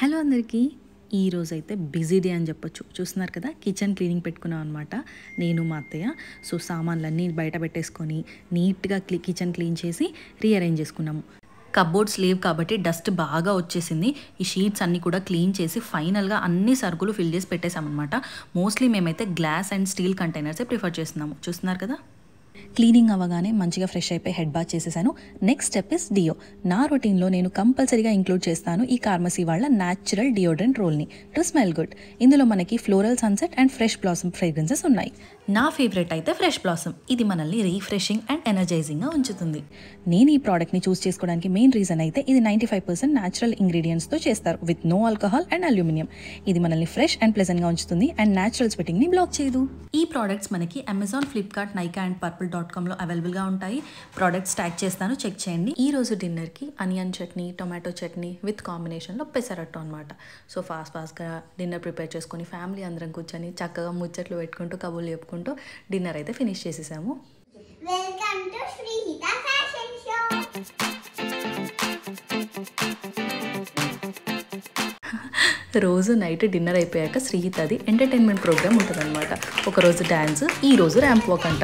Hello అందరికీ. ఈరోజైతే busy day అని చెప్పొచ్చు. చూస్తున్నారు కదా, కిచెన్ క్లీనింగ్ పెట్టుకున్నాం అనమాట నేను మా అత్తయ్య. సో సామాన్లన్నీ బయట పెట్టేసుకొని నీట్గా కిచెన్ క్లీన్ చేసి రీఅరేంజ్ చేసుకున్నాము. కబోర్డ్స్ లేవు కాబట్టి డస్ట్ బాగా వచ్చేసింది. ఈ షీట్స్ అన్నీ కూడా క్లీన్ చేసి ఫైనల్గా అన్ని సరుకులు ఫిల్ చేసి పెట్టేసామన్నమాట. మోస్ట్లీ మేమైతే గ్లాస్ అండ్ స్టీల్ కంటైనర్సే ప్రిఫర్ చేస్తున్నాము. చూస్తున్నారు కదా, క్లీనింగ్ అవ్వగానే మంచిగా ఫ్రెష్ అయిపోయి హెడ్ బాత్ చేసేసాను. Next step is deo. నా రొటీన్లో నేను కంపల్సరీగా ఇంక్లూడ్ చేస్తాను ఈ కార్మసీ వాళ్ళ న్యాచురల్ డియోడ్రెంట్ రోల్ని టు స్మెల్ గుడ్. ఇందులో మనకి floral sunset and fresh blossom fragrances ఉన్నాయి. నా ఫేవరెట్ అయితే ఫ్రెష్ బ్లాసమ్. ఇది మనల్ని రీఫ్రెషింగ్ అండ్ ఎనర్జైజింగ్గా ఉంచుతుంది. నేను ఈ ప్రోడక్ట్ని చూస్ చేసుకోవడానికి మెయిన్ రీజన్ అయితే ఇది 95% న్యాచురల్ ఇంగ్రీడియంట్స్తో చేస్తారు with no alcohol and aluminium. ఇది మనల్ని ఫ్రెష్ అండ్ ప్లెజెంట్గా ఉంచుతుంది అండ్ న్యాచురల్ స్వెటింగ్ని బ్లాక్ చేయదు. ఈ ప్రోడక్ట్స్ మనకి అమెజాన్, ఫ్లిప్కార్ట్, నైకా అండ్ purple.comలో అవైలబుల్గా ఉంటాయి. ప్రోడక్ట్స్ ట్యాగ్ చేస్తాను, చెక్ చేయండి. ఈ రోజు డిన్నర్కి onion chutney, tomato chutney with కాంబినేషన్లో పెసరట్టు అనమాట. సో ఫాస్ట్గా డిన్నర్ ప్రిపేర్ చేసుకొని ఫ్యామిలీ అందరం కూర్చొని చక్కగా ముచ్చట్లు పెట్టుకుంటూ కబుర్లు చెప్పుకుంటూ డిన్నర్ అయితే ఫినిష్ చేసేసాము. Welcome to Sreehitha fashion show. రోజు నైట్ డిన్నర్ అయిపోయాక శ్రీహితది ఎంటర్టైన్మెంట్ ప్రోగ్రామ్ ఉంటుందన్నమాట. ఒకరోజు డ్యాన్స్, ఈ రోజు ర్యాంప్ వాక్ అంట.